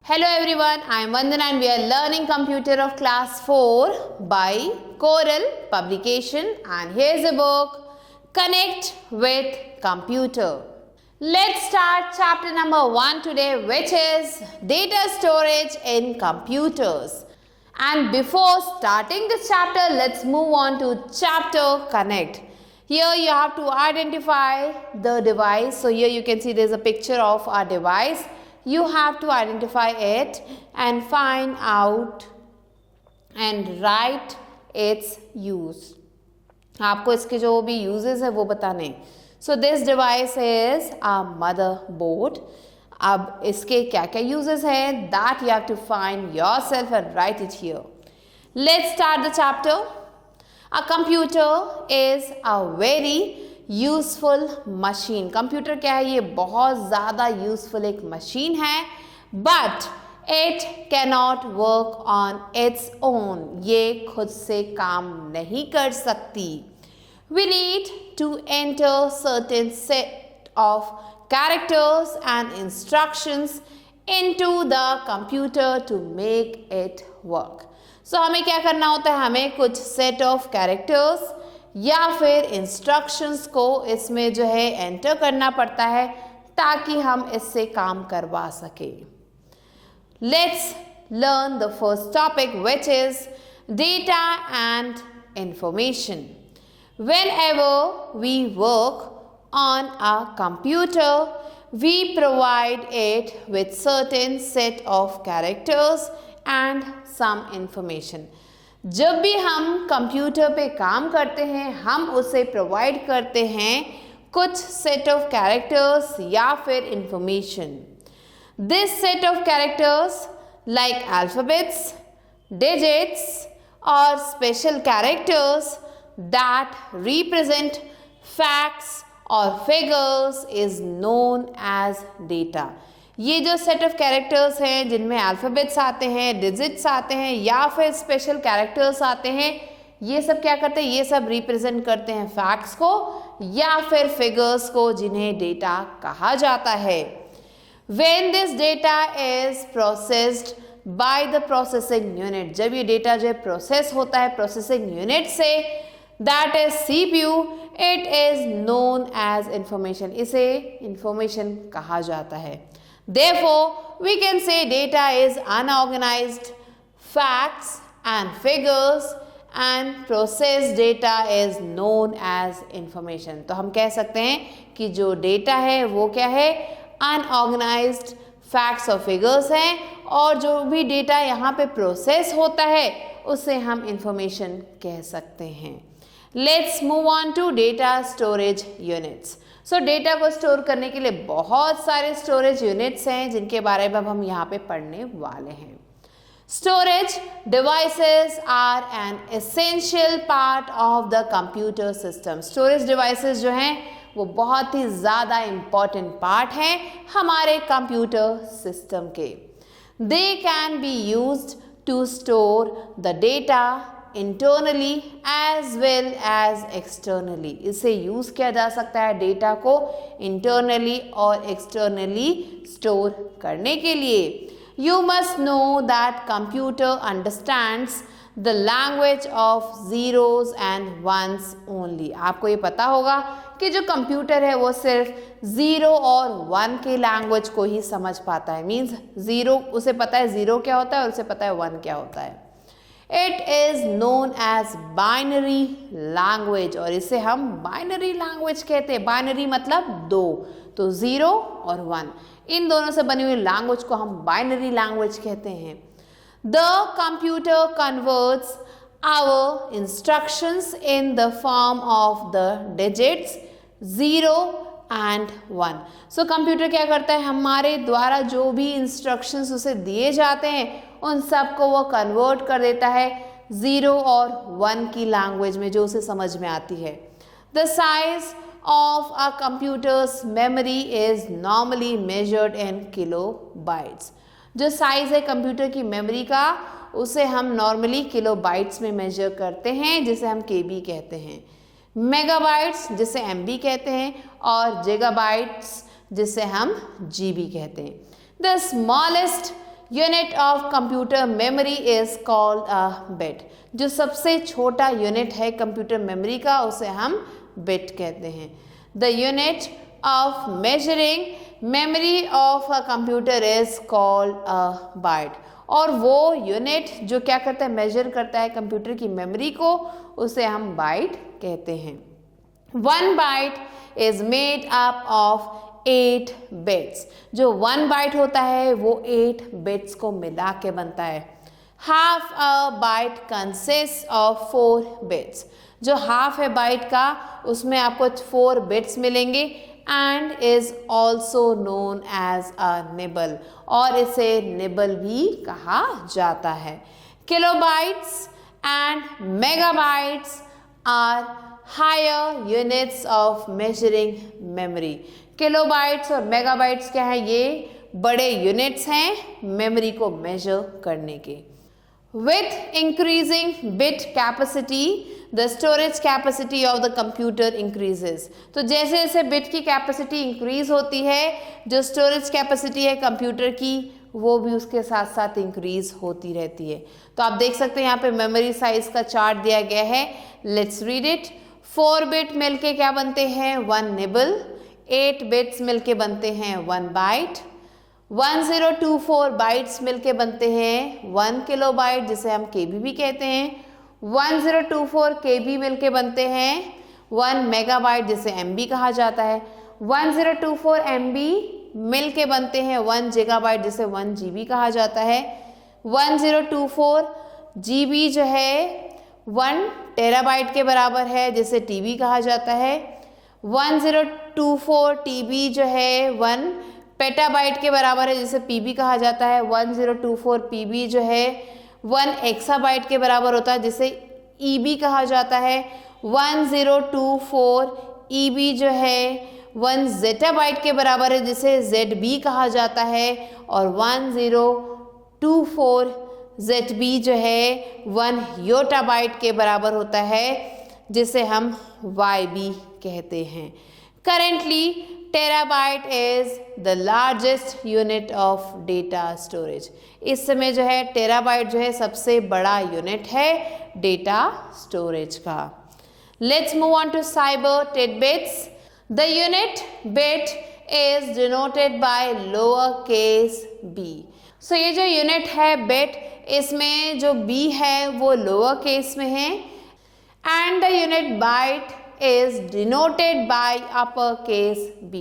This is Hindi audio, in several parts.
Hello everyone, I am Vandana and we are learning computer of class 4 by Coral Publication, and here's a book, Connect with Computer. Let's start chapter number 1 today, which is data storage in computers. And before starting this chapter, let's move on to chapter Connect. Here you have to identify the device. So here you can see there's a picture of our device. You have to identify it and find out and write its use. आपको इसके जो भी uses है वो बताने. So this device is a motherboard. अब इसके क्या क्या uses है that you have to find yourself and write it here. Let's start the chapter. A computer is a very useful machine. Computer क्या है? ये बहुत ज़्यादा यूज़फुल एक मशीन है, but it cannot work on its own. ये खुद से काम नहीं कर सकती. We need to enter certain set of characters and instructions into the computer to make it work. So हमें क्या करना होता है? हमें कुछ सेट ऑफ कैरेक्टर्स या फिर इंस्ट्रक्शंस को इसमें जो है एंटर करना पड़ता है ताकि हम इससे काम करवा सके. Let's learn the first topic which is data and information. Whenever we work on a computer, we provide it with certain set of characters and some information. जब भी हम कंप्यूटर पे काम करते हैं हम उसे प्रोवाइड करते हैं कुछ सेट ऑफ कैरेक्टर्स या फिर information. This set of characters like alphabets, digits और special characters that represent facts और figures is known as data. ये जो सेट ऑफ कैरेक्टर्स हैं जिनमें अल्फ़ाबेट्स आते हैं, डिजिट्स आते हैं या फिर स्पेशल कैरेक्टर्स आते हैं, ये सब क्या करते हैं? ये सब रिप्रेजेंट करते हैं फैक्ट्स को या फिर फिगर्स को जिन्हें डेटा कहा जाता है. When this data is processed by the processing unit, जब ये डेटा जो है प्रोसेस होता है प्रोसेसिंग यूनिट से, that is CPU, it is known as information. इसे इंफॉर्मेशन कहा जाता है. Therefore, we can say data is unorganized facts and figures and processed data is known as information. तो हम कह सकते हैं कि जो डेटा है वो क्या है? unorganized facts और figures हैं, और जो भी डेटा यहाँ पे प्रोसेस होता है उसे हम इंफॉर्मेशन कह सकते हैं. Let's move on to data storage units. So data को स्टोर करने के लिए बहुत सारे स्टोरेज यूनिट्स हैं जिनके बारे में अब हम यहाँ पे पढ़ने वाले हैं. Storage devices are an essential part of the computer system. Storage devices जो हैं वो बहुत ही ज़्यादा इम्पॉर्टेंट पार्ट हैं हमारे कंप्यूटर सिस्टम के. They can be used to store the data internally as well as externally. इसे यूज़ किया जा सकता है डेटा को इंटरनली और एक्सटर्नली स्टोर करने के लिए. You must know that computer understands the language of zeros and ones only. आपको ये पता होगा कि जो कंप्यूटर है वो सिर्फ ज़ीरो और वन के लैंग्वेज को ही समझ पाता है. मीन्स ज़ीरो, उसे पता है ज़ीरो क्या होता है और उसे पता है वन क्या होता है. It is known as binary language, और इसे हम बाइनरी लैंग्वेज कहते हैं. बाइनरी मतलब दो, तो ज़ीरो और वन, इन दोनों से बनी हुई लैंग्वेज को हम बाइनरी लैंग्वेज कहते हैं. The computer converts our instructions in the form of the digits zero and one. So computer क्या करता है? हमारे द्वारा जो भी इंस्ट्रक्शंस उसे दिए जाते हैं उन सब को वो कन्वर्ट कर देता है ज़ीरो और वन की लैंग्वेज में जो उसे समझ में आती है. The size of a computers memory is normally measured in kilobytes. जो साइज़ है कंप्यूटर की मेमोरी का उसे हम नॉर्मली किलोबाइट्स में मेजर करते हैं, जिसे हम KB कहते हैं. मेगाबाइट्स जिसे MB कहते हैं, और जिगाबाइट्स जिसे हम GB कहते हैं. The smallest unit of computer memory is called a bit. जो सबसे छोटा यूनिट है कंप्यूटर मेमोरी का उसे हम बिट कहते हैं। The unit of measuring memory of a computer is called a byte. और वो यूनिट जो क्या करता है, मेजर करता है कंप्यूटर की मेमोरी को, उसे हम बाइट कहते हैं। 1 byte is made up of 8 bits. जो 1 बाइट होता है वो 8 बिट्स को मिला के बनता है। Half a byte consist of 4 bits. जो हाफ है बाइट का उसमें आपको 4 बिट्स मिलेंगे and is also known as a nibble, और इसे निबल भी कहा जाता है। Kilobytes and megabytes are higher units of measuring memory. Kilobytes और मेगाबाइट्स क्या है, ये बड़े यूनिट्स हैं मेमोरी को मेजर करने के। With increasing bit capacity the storage capacity of the computer increases. तो जैसे जैसे बिट की कैपेसिटी इंक्रीज होती है, जो स्टोरेज कैपेसिटी है कंप्यूटर की वो भी उसके साथ साथ इंक्रीज होती रहती है। तो आप देख सकते हैं यहाँ पे मेमोरी साइज का चार्ट दिया गया है। Let's read it. 4 बिट मिलके क्या बनते हैं, 1 निबल। 8 बिट्स मिलके बनते हैं 1 बाइट। 1024 बाइट्स मिलके बनते हैं 1 किलोबाइट, जिसे हम केबी भी कहते हैं। 1024 केबी मिलके बनते हैं 1 मेगाबाइट, जिसे एमबी कहा जाता है। 1024 एमबी मिलके बनते हैं 1 गीगाबाइट, जिसे 1 जीबी कहा जाता है। 1024 जीबी जो है 1 टेराबाइट के बराबर है, जिसे टीबी कहा जाता है। 1024 टीबी जो है 1 पेटाबाइट के बराबर है, जिसे पीबी कहा जाता है। 1024 पीबी जो है 1 एक्साबाइट के बराबर होता है, जिसे ईबी कहा जाता है। 1024 ईबी जो है 1 जेटाबाइट के बराबर है, जिसे जेडबी कहा जाता है। और 1024 जेडबी जो है 1 योटाबाइट के बराबर होता है, जिसे हम वाईबी कहते हैं। Currently terabyte is the largest unit of data storage. इस समय जो है टेराबाइट जो है सबसे बड़ा यूनिट है डेटा स्टोरेज का। Let's move on to cyber tidbits. The unit bit is denoted by lower case b. So ये जो यूनिट है बिट, इसमें जो बी है वो लोअर केस में है and the unit byte is denoted by upper case b।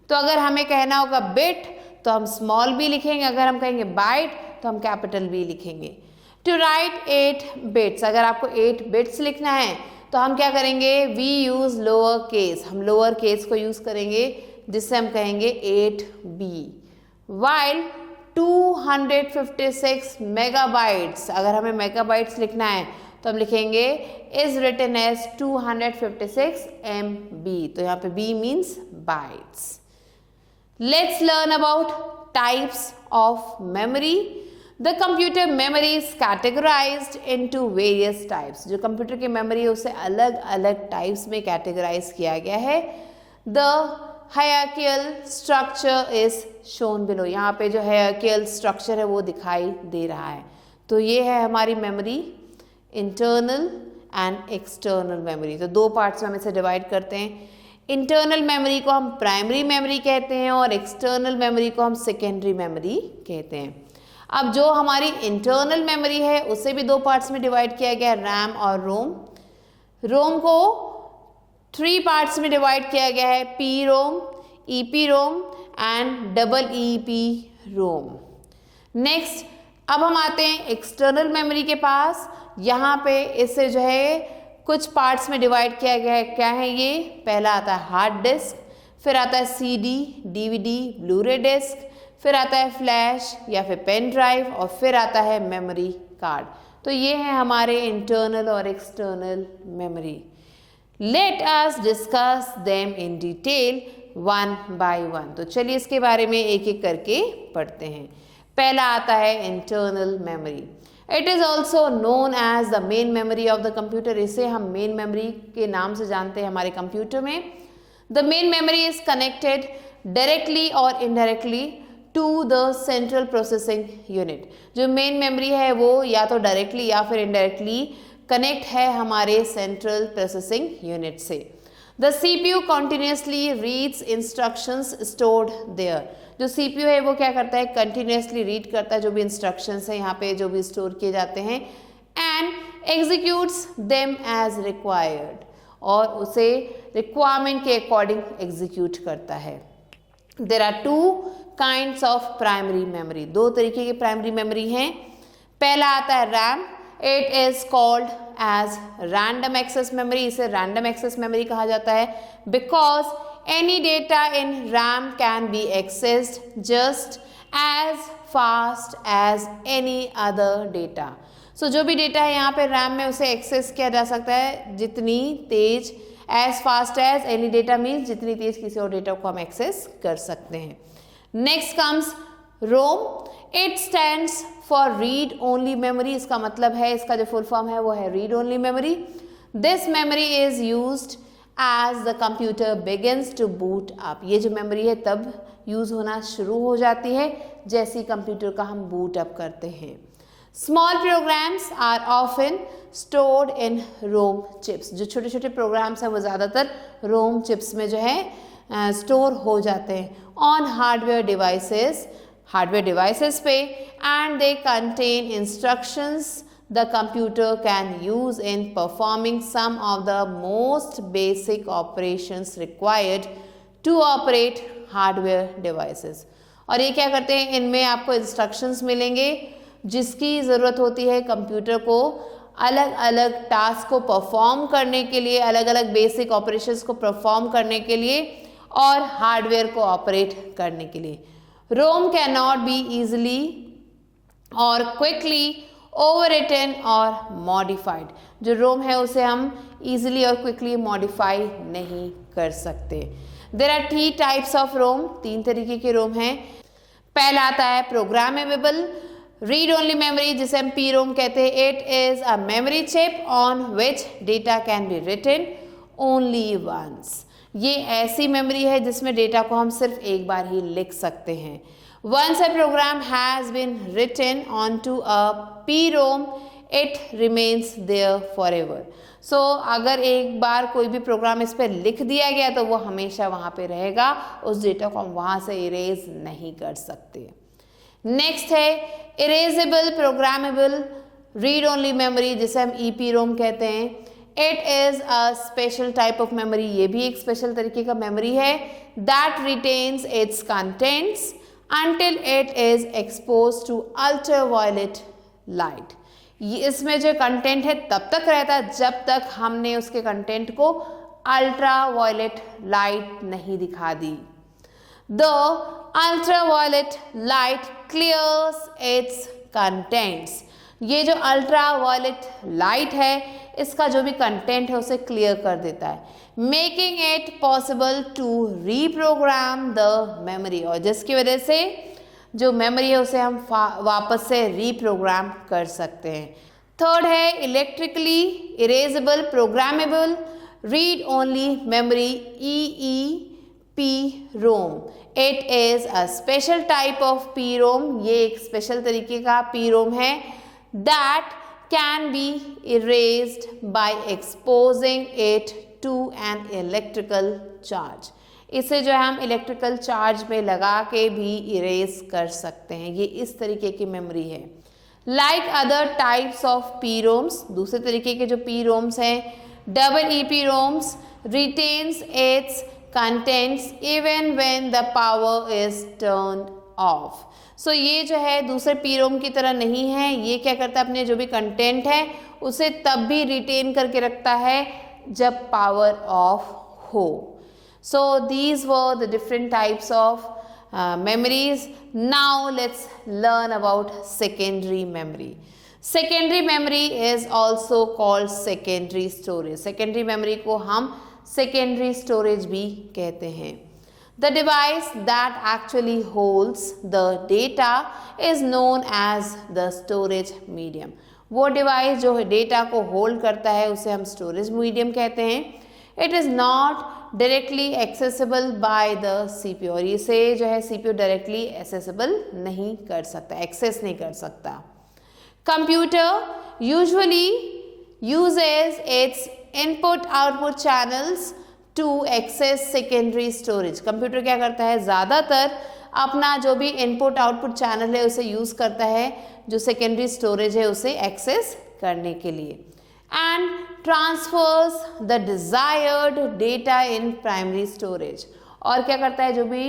तो अगर हमें कहना होगा बिट तो हम स्मॉल b लिखेंगे, अगर हम कहेंगे बाइट तो हम कैपिटल B लिखेंगे। टू राइट 8 बिट्स, अगर आपको 8 बिट्स लिखना है तो हम क्या करेंगे, वी यूज लोअर केस, हम लोअर केस को यूज करेंगे, जिससे हम कहेंगे 8b। वाइल 256 मेगाबाइट्स, अगर हमें मेगाबाइट्स लिखना है तो हम लिखेंगे इज रिटन एज 256 MB। तो यहाँ पे B means bytes. Let's learn about types of memory. The computer memory is categorised into various types. जो कंप्यूटर की मेमोरी है उसे अलग अलग टाइप्स में कैटेगराइज किया गया है। The hierarchical structure is shown below. यहाँ पे जो हायरार्कियल स्ट्रक्चर है वो दिखाई दे रहा है। तो ये है हमारी memory, internal and external memory. तो 2 पार्ट्स में हम इसे डिवाइड करते हैं। इंटरनल मेमोरी को हम प्राइमरी मेमोरी कहते हैं और एक्सटर्नल मेमोरी को हम सेकेंडरी मेमोरी कहते हैं। अब जो हमारी इंटरनल मेमोरी है उसे भी 2 पार्ट्स में डिवाइड किया गया है, रैम और रोम। रोम को 3 पार्ट्स में डिवाइड किया गया है, P ROM, EP ROM and EEP ROM. Next अब हम आते हैं एक्सटर्नल मेमोरी के पास। यहाँ पे इसे जो है कुछ पार्ट्स में डिवाइड किया गया है। क्या है ये, पहला आता है हार्ड डिस्क, फिर आता है CD, DVD, ब्लूरे डिस्क, फिर आता है फ्लैश या फिर पेन ड्राइव और फिर आता है मेमोरी कार्ड। तो ये है हमारे इंटरनल और external memory. Let us discuss them in detail one by one. तो चलिए इसके बारे में एक एक करके पढ़ते हैं। पहला आता है internal memory. It is also known as the main memory of the computer. इसे हम मेन मेमोरी के नाम से जानते हैं हमारे कंप्यूटर में। The main memory is connected directly और indirectly to the central processing unit. जो मेन मेमोरी है वो या तो डायरेक्टली या फिर इनडायरेक्टली कनेक्ट है हमारे सेंट्रल प्रोसेसिंग यूनिट से। The CPU continuously reads instructions stored there। जो CPU है वो क्या करता है, कंटिन्यूसली रीड करता है जो भी इंस्ट्रक्शंस हैं यहाँ पे जो भी स्टोर किए जाते हैं, and executes them as required, और उसे रिक्वायरमेंट के अकॉर्डिंग एग्जीक्यूट करता है। There are two kinds of primary memory, दो तरीके की प्राइमरी मेमोरी हैं। पहला आता है RAM, it is called as random access memory, इसे रैंडम एक्सेस मेमोरी कहा जाता है because any data in RAM can be accessed just as fast as any other data. So जो भी डेटा है यहाँ पे रैम में उसे एक्सेस किया जा सकता है जितनी तेज, as fast as any data means जितनी तेज किसी और डेटा को हम एक्सेस कर सकते हैं। Next comes ROM, it stands for read only memory, इसका मतलब है, इसका जो फुल फॉर्म है वो है read only memory. This memory is used as the computer begins to boot up, ये जो मेमोरी है तब यूज होना शुरू हो जाती है जैसे ही कंप्यूटर का हम बूट अप करते हैं। Small programs are often stored in ROM chips, जो छोटे छोटे प्रोग्राम्स हैं वो ज़्यादातर रोम चिप्स में जो है स्टोर हो जाते हैं ऑन हार्डवेयर डिवाइसेस पे, and they contain instructions the computer can use in performing some of the most basic operations required to operate hardware devices. और ये क्या करते हैं, इनमें आपको इंस्ट्रक्शंस मिलेंगे जिसकी ज़रूरत होती है कंप्यूटर को अलग अलग टास्क को परफॉर्म करने के लिए, अलग अलग बेसिक ऑपरेशंस को परफॉर्म करने के लिए और हार्डवेयर को ऑपरेट करने के लिए। रोम कैन नॉट बी ईजिली और क्विकली ओवररिटन और मॉडिफाइड, जो रोम है उसे हम ईजिली और क्विकली मॉडिफाई नहीं कर सकते। There are 3 types of ROM, 3 तरीके के रोम हैं। पहला आता है प्रोग्रामेबल रीड ओनली मेमोरी, जिसे हम पी रोम कहते हैं। It is a memory chip on which data can be written only once, ये ऐसी मेमोरी है जिसमें डेटा को हम सिर्फ एक बार ही लिख सकते हैं। Once a program has been written on to a P ROM it remains there for ever. So अगर एक बार कोई भी प्रोग्राम इस पर लिख दिया गया तो वो हमेशा वहाँ पे रहेगा, उस डेटा को हम वहाँ से इरेज नहीं कर सकते। नेक्स्ट है erasable programmable read only memory, जिसे हम ईपी रोम कहते हैं। It is a special type of memory, ये भी एक स्पेशल तरीके का मेमोरी है। That retains it's contents until it is exposed to ultraviolet light। ये इसमें जो कंटेंट है तब तक रहता है जब तक हमने उसके कंटेंट को अल्ट्रावायलेट लाइट नहीं दिखा दी। The ultraviolet light clears its contents। ये जो अल्ट्रावायलेट लाइट है इसका जो भी कंटेंट है उसे क्लियर कर देता है, making it possible to reprogram the memory, और जिसकी वजह से जो मेमोरी है उसे हम वापस से रीप्रोग्राम कर सकते हैं। थर्ड है electrically erasable programmable read only memory EEP ROM. It is a special type of P ROM, ये एक स्पेशल तरीके का पी रोम है। That can be erased by exposing it to an electrical charge। इसे जो है हम इलेक्ट्रिकल चार्ज पे लगा के भी इरेज कर सकते हैं, ये इस तरीके की मेमोरी है। Like other types of P roams, दूसरे तरीके के जो पी रोम्स हैं, double EP roams retains its contents even when the power is turned off। सो ये जो है दूसरे पी रोम की तरह नहीं है, ये क्या करता है अपने जो भी कंटेंट है उसे तब भी रिटेन करके रखता है जब पावर ऑफ हो। So these were the different types of memories. Now let's learn about secondary memory. Secondary memory is also called secondary storage. Secondary memory को हम secondary storage भी कहते हैं. The device that actually holds the data is known as the storage medium. वो डिवाइस जो डेटा को होल्ड करता है उसे हम स्टोरेज मीडियम कहते हैं. It is not directly accessible by the CPU, और इसे जो है CPU डायरेक्टली एक्सेसिबल नहीं कर सकता, एक्सेस नहीं कर सकता। Computer usually uses its input output channels to access secondary storage. Computer क्या करता है, ज़्यादातर अपना जो भी इनपुट आउटपुट चैनल है उसे यूज़ करता है, जो सेकेंडरी स्टोरेज है उसे एक्सेस करने के लिए, and transverse the desired data in primary storage, और क्या करता है, जो भी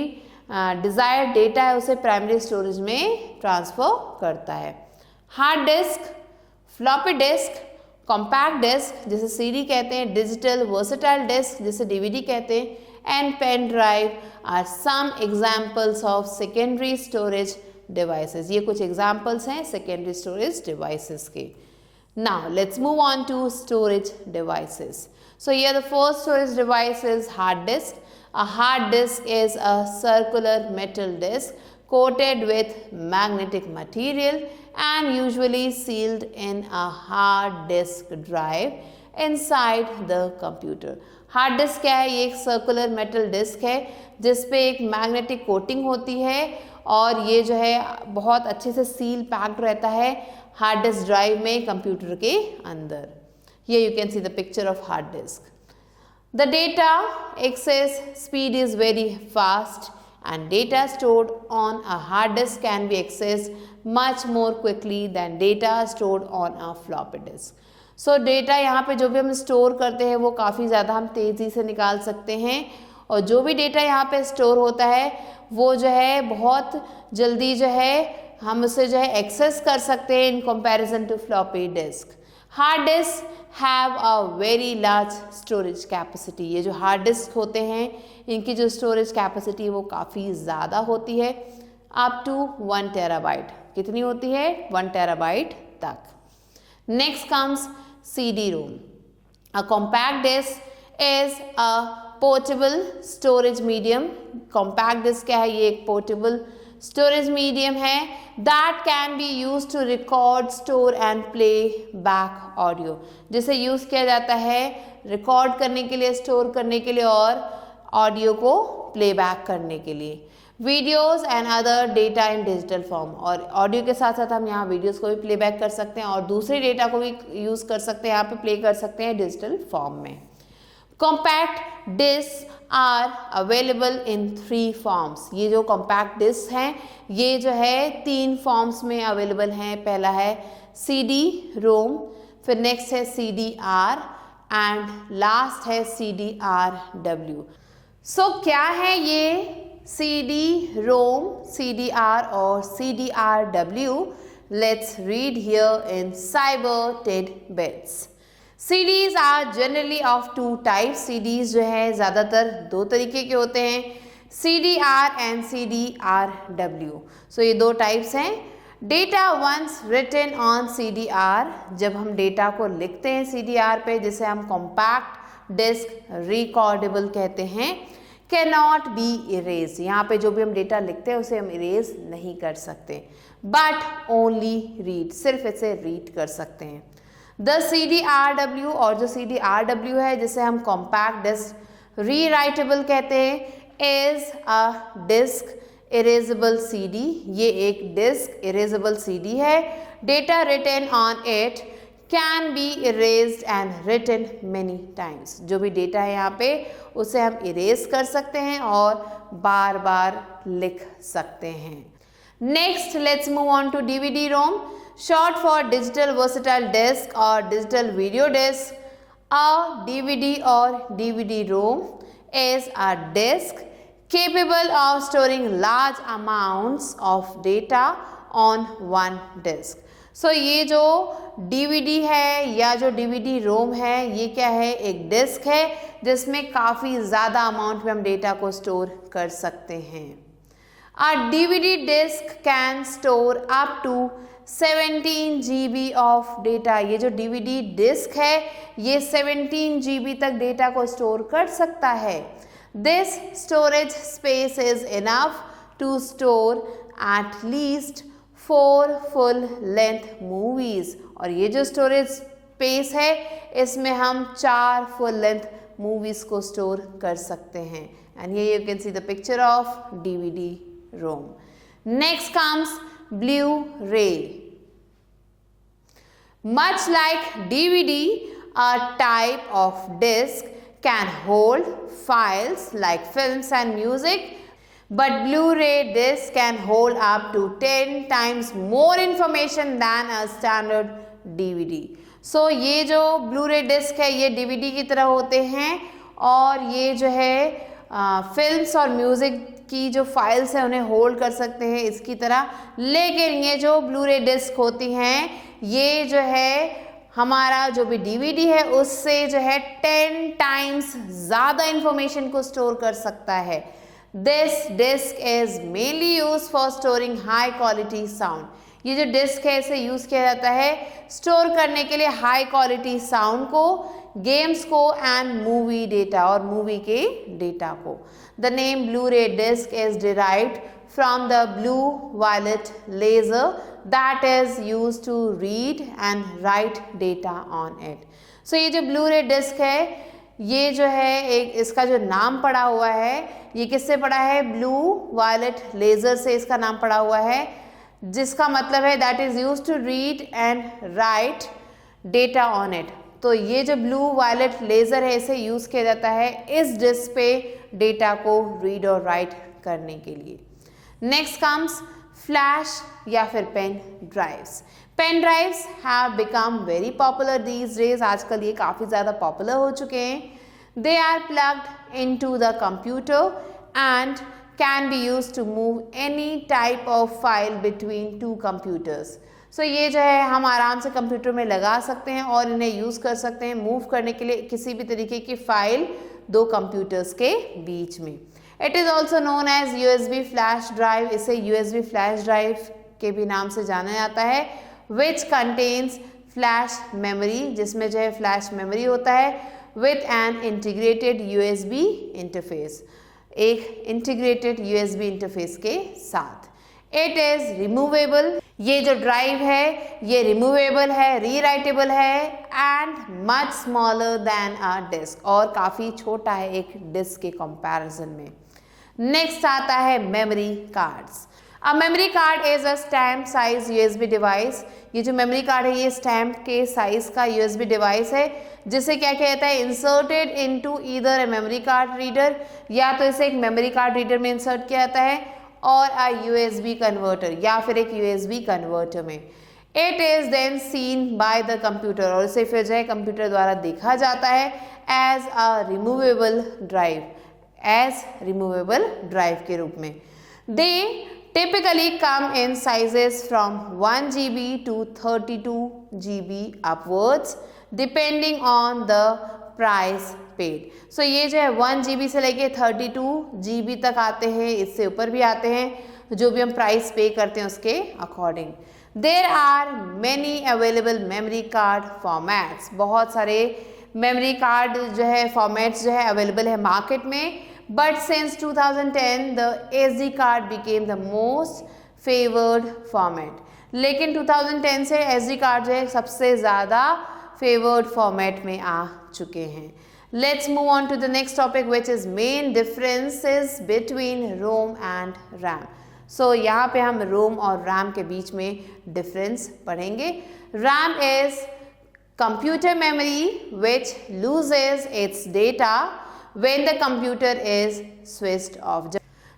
डिज़ायर्ड डेटा है उसे प्राइमरी स्टोरेज में ट्रांसफ़र करता है। Hard disk, floppy disk, compact disk जिसे CD कहते हैं, डिजिटल वर्सेटाइल डिस्क जिसे DVD कहते हैं, and pen drive are some examples of secondary storage devices. ये कुछ एग्जाम्पल्स हैं सेकेंडरी स्टोरेज डिवाइसेस के। Now let's move on to storage devices. So here the first storage device is hard disk. A hard disk is a circular metal disk coated with magnetic material and usually sealed in a hard disk drive inside the computer. Hard disk क्या है, ये एक सर्कुलर मेटल डिस्क है जिस पे एक मैग्नेटिक कोटिंग होती है और ये जो है बहुत अच्छे से सील पैक्ड रहता है हार्ड डिस्क ड्राइव में कंप्यूटर के अंदर। ये you can see the picture of hard disk. The data access speed is very fast and data stored on a hard disk can be accessed much more quickly than data stored on a floppy disk. So data यहाँ पे जो भी हम स्टोर करते हैं वो काफ़ी ज़्यादा हम तेज़ी से निकाल सकते हैं और जो भी डेटा यहाँ पे स्टोर होता है वो जो है बहुत जल्दी जो है हम उसे जो है एक्सेस कर सकते हैं in comparison to floppy disk. Hard disk have a very large storage capacity. ये जो हार्ड डिस्क होते हैं इनकी जो स्टोरेज कैपेसिटी वो काफ़ी ज़्यादा होती है, अप टू 1 टेराबाइट। कितनी होती है? 1 टेराबाइट तक। Next comes CD-ROM। A compact disk is a portable storage medium. Compact disk क्या है? ये एक पोर्टेबल स्टोरेज मीडियम है that can be use to record, store and play back audio, जिसे यूज़ किया जाता है रिकॉर्ड करने के लिए, स्टोर करने के लिए और ऑडियो को प्लेबैक करने के लिए। Videos and other data in digital form, और ऑडियो के साथ साथ हम यहाँ वीडियोस को भी प्लेबैक कर सकते हैं और दूसरे डेटा को भी यूज़ कर सकते हैं, यहाँ पे प्ले कर सकते हैं डिजिटल फॉर्म में। Compact disk are available in 3 forms. ये जो कॉम्पैक्ट डिस्क हैं ये जो है 3 फॉर्म्स में अवेलेबल हैं। पहला है CD-ROM, फिर नेक्स्ट है CD-R एंड लास्ट है CD-RW। सो क्या है ये CD-ROM, CD-R और CD-RW? Let's read here in cyber tidbits. CDs are generally of 2 types. CDs जो है ज़्यादातर 2 तरीके के होते हैं, CD-R and CD-RW. So ये 2 टाइप्स हैं। Data once written on CD-R, जब हम डेटा को लिखते हैं CD-R पे, जिसे हम कॉम्पैक्ट डिस्क रिकॉर्डेबल कहते हैं, कैन नॉट बी इरेज। यहाँ पे जो भी हम डेटा लिखते हैं उसे हम इरेज नहीं कर सकते, बट ओनली रीड, सिर्फ इसे रीड कर सकते हैं। द CD-RW, और जो CD-RW है जिसे हम कॉम्पैक्ट डिस्क रीराइटेबल कहते हैं, is a disk erasable CD। ये एक डिस्क इरेजेबल CD है। Data written on it can be erased and written many times. जो भी डेटा है यहाँ पे उसे हम इरेज कर सकते हैं और बार बार लिख सकते हैं। Next let's move on to DVD-ROM, short for digital versatile disk or digital video disk. A DVD or DVD-ROM is a disk capable of storing large amounts of data on one disk. So ये जो DVD है या जो DVD-ROM है ये क्या है? एक डिस्क है जिसमें काफ़ी ज़्यादा अमाउंट में हम डेटा को स्टोर कर सकते हैं। A DVD disk can store up to 17 GB of data. ये जो DVD डिस्क है ये 17 GB तक डेटा को स्टोर कर सकता है। This storage space is enough to store at least 4 full length movies, और ये जो स्टोरेज स्पेस है इसमें हम 4 फुल लेंथ मूवीज़ को स्टोर कर सकते हैं. And here you can see the picture of DVD ROM. Next comes Blu-ray. Much like DVD, a type of disc can hold files like films and music, but Blu-ray disc can hold up to 10 times more information than a standard DVD. So ये जो Blu-ray disc है ये DVD की तरह होते हैं और ये जो है फिल्म्स और म्यूज़िक की जो फाइल्स हैं उन्हें होल्ड कर सकते हैं इसकी तरह. लेकिन ये जो Blu-ray disc होती हैं ये जो है हमारा जो भी DVD है उससे जो है 10 टाइम्स ज़्यादा इंफॉर्मेशन को स्टोर कर सकता है. This disk is mainly use for storing high quality sound. ये जो डिस्क है इसे यूज़ किया जाता है स्टोर करने के लिए हाई क्वालिटी साउंड को, गेम्स को एंड मूवी डेटा और मूवी के डेटा को. The name Blu-ray disc is derived from the blue-violet laser that is used to read and write data on it. So ये जो Blu-ray disc है ये जो है एक इसका जो नाम पड़ा हुआ है ये किससे पड़ा है? blue-violet laser से इसका नाम पड़ा हुआ है, जिसका मतलब है that is used to read and write data on it. तो ये जो blue-violet laser है इसे यूज़ किया जाता है इस डिस्क पे डेटा को रीड और राइट करने के लिए. नेक्स्ट कम्स फ्लैश या फिर pen drives. Pen drives have become very popular these days. आजकल ये काफ़ी ज़्यादा पॉपुलर हो चुके हैं. They are plugged into the computer and can be used to move any type of file between two computers. So ये जो है हम आराम से कंप्यूटर में लगा सकते हैं और इन्हें यूज़ कर सकते हैं मूव करने के लिए किसी भी तरीके की फाइल दो कंप्यूटर्स के बीच में. It is also known as USB flash drive. इसे USB फ्लैश ड्राइव के भी नाम से जाना जाता है. विच कंटेन्स फ्लैश मेमोरी, जिसमें जो है फ्लैश मेमोरी होता है with an integrated USB interface, एक इंटीग्रेटेड USB इंटरफेस के साथ. It is removable. ये जो ड्राइव है ये रिमूवेबल है, रीराइटेबल है and much smaller than a disk, और काफ़ी छोटा है एक डिस्क के कंपैरिजन में. नेक्स्ट आता है memory cards. A memory card is a stamp size USB device. ये जो मेमोरी कार्ड है ये स्टैम्प के साइज का USB डिवाइस है जिसे क्या किया जाता है? Inserted into either a memory card reader, या तो इसे एक मेमोरी कार्ड रीडर में इंसर्ट किया जाता है और अ USB कन्वर्टर या फिर एक USB कन्वर्टर में. It is then seen by the computer, और इसे फिर जो है कंप्यूटर द्वारा देखा जाता है as a removable drive, as removable drive के रूप में. दे typically come in sizes from 1 GB to 32 GB upwards depending on the price paid. So ये जो है 1 GB से लेके 32 GB तक आते हैं, इससे ऊपर भी आते हैं जो भी हम प्राइस पे करते हैं उसके according. There are many available memory card formats. बहुत सारे मेमोरी कार्ड जो है फॉर्मेट्स जो है अवेलेबल है मार्केट में. But since 2010 the SD card became the most favored format. लेकिन 2010 से SD कार्ड जो है सबसे ज़्यादा फेवर्ड फॉर्मेट में आ चुके हैं. Let's move on to the next topic which is main differences between ROM and RAM. So यहाँ पे हम ROM और RAM के बीच में डिफरेंस पढ़ेंगे. RAM is computer memory which loses its data when the computer is switched off.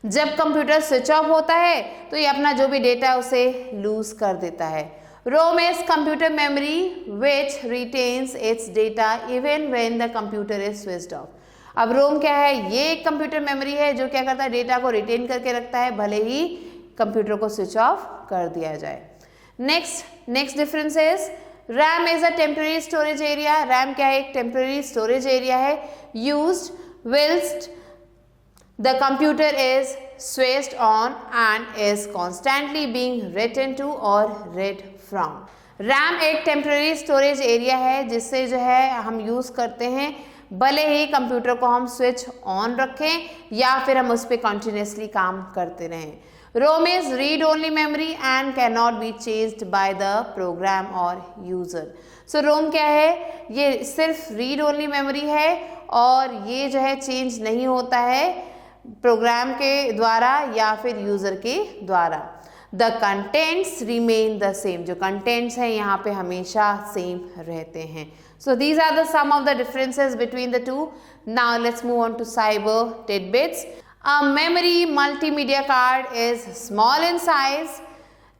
जब कंप्यूटर स्विच ऑफ होता है तो ये अपना जो भी डेटा है उसे लूज कर देता है. ROM is computer memory which retains its data even when the computer is switched off. अब ROM क्या है? ये एक कंप्यूटर मेमोरी है जो क्या करता है? डेटा को रिटेन करके रखता है भले ही कंप्यूटर को स्विच ऑफ कर दिया जाए. Next difference is RAM is a temporary storage area. RAM क्या है? एक temporary storage area है used whilst the computer is switched on and is constantly being written to or read from. RAM एक temporary storage area है जिससे जो है हम यूज़ करते हैं भले ही कंप्यूटर को हम स्विच ऑन रखें या फिर हम उस पर कंटिन्यूसली काम करते रहें. ROM is read-only memory and cannot be changed by the program or user. So ROM क्या है? ये सिर्फ read-only memory है और ये जो है चेंज नहीं होता है प्रोग्राम के द्वारा या फिर यूज़र के द्वारा। The contents remain the same, जो कंटेंट्स हैं यहाँ पे हमेशा सेम रहते हैं। So these are the some of the differences between the two. Now let's move on to cyber tidbits. A memory multimedia card is small in size,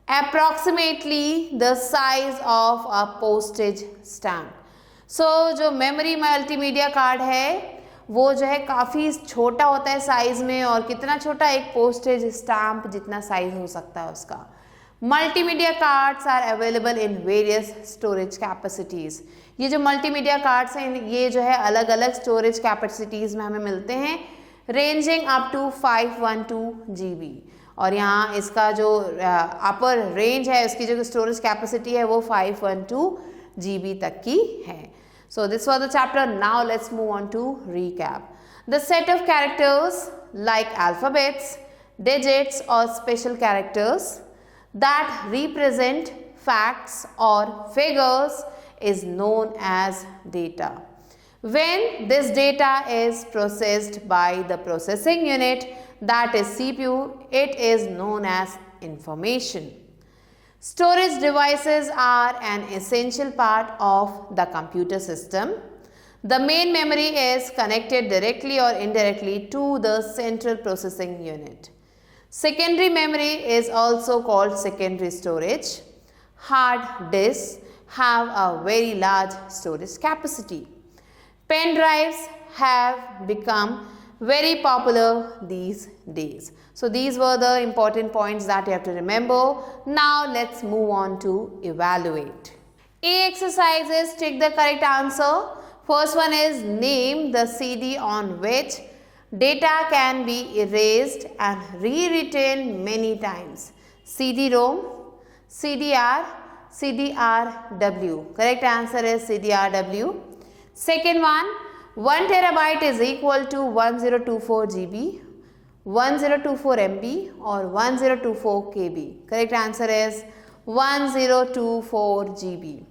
approximately the size of a postage stamp. So जो memory multimedia card है वो जो है काफ़ी छोटा होता है साइज़ में, और कितना छोटा, एक पोस्टेज स्टैम्प जितना साइज हो सकता है उसका। Multimedia cards are available in various storage capacities. ये जो मल्टीमीडिया कार्ड्स हैं ये जो है अलग अलग स्टोरेज कैपेसिटीज़ में हमें मिलते हैं, रेंजिंग अप टू 512 GB। और यहाँ इसका जो अपर रेंज है, उसकी जो स्टोरेज कैपेसिटी है वो 512 GB तक की है। So this was the chapter. Now let's move on to recap. The set of characters like alphabets, digits or special characters that represent facts or figures is known as data. When this data is processed by the processing unit, that is CPU, it is known as information. Storage devices are an essential part of the computer system. The main memory is connected directly or indirectly to the central processing unit. Secondary memory is also called secondary storage. Hard disks have a very large storage capacity. Pen drives have become very popular these days. So these were the important points that you have to remember. Now let's move on to evaluate. A exercises, take the correct answer. First one is name the CD on which data can be erased and rewritten many times. CD-ROM, CDR, CDRW. Correct answer is CDRW. Second one, 1 terabyte is equal to 1024 GB, 1024 MB or 1024 KB. Correct answer is 1024 GB.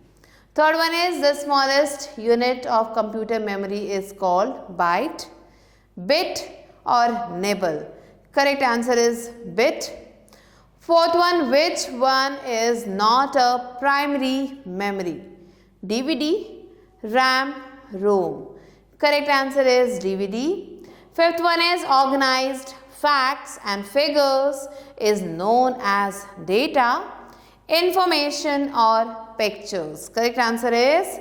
Third one is the smallest unit of computer memory is called byte, bit or nibble. Correct answer is bit. Fourth one, which one is not a primary memory? DVD, RAM, ROM. Correct answer is DVD. Fifth one is organized facts and figures is known as data, information or pictures. Correct answer is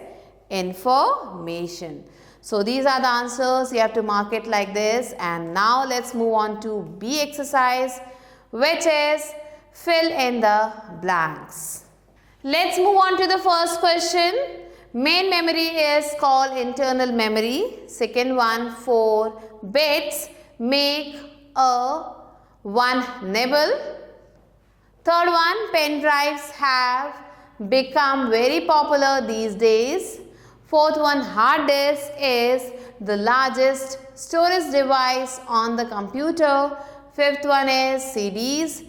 information. So these are the answers. You have to mark it like this. And now let's move on to B exercise, which is fill in the blanks. Let's move on to the first question. Main memory is called internal memory. Second one, 4 bits make a 1 nibble. Third one, pen drives have become very popular these days. Fourth one, hard disk is the largest storage device on the computer. Fifth one is CDs,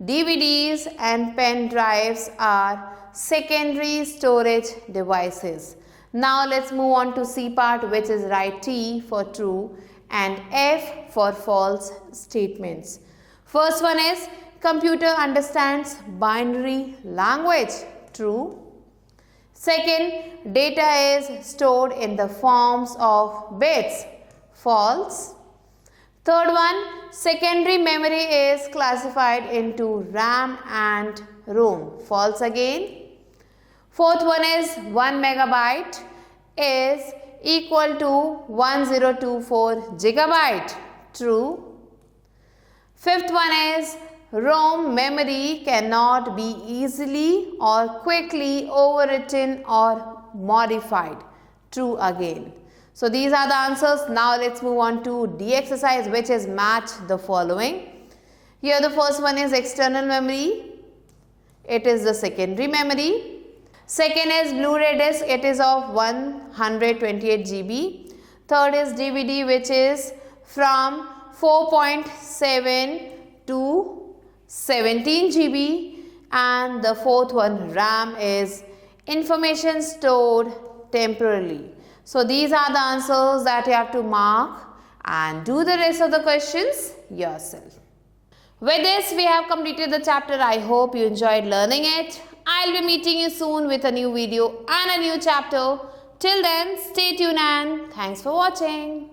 DVDs and pen drives are secondary storage devices. Now let's move on to C part, which is write T for true and F for false statements. First one is computer understands binary language. True. Second, data is stored in the forms of bits. False. Third one, secondary memory is classified into RAM and ROM. False again. Fourth one is 1 megabyte is equal to 1024 gigabyte. True. Fifth one is ROM memory cannot be easily or quickly overwritten or modified. True again. So these are the answers. Now let's move on to D exercise, which is match the following. Here the first one is external memory. It is the secondary memory. Second is Blu-ray disc. It is of 128 GB. Third is DVD, which is from 4.7 to 17 GB. And the fourth one, RAM, is information stored temporarily. So these are the answers that you have to mark and do the rest of the questions yourself. With this, we have completed the chapter. I hope you enjoyed learning it. I'll be meeting you soon with a new video and a new chapter. Till then, stay tuned and thanks for watching.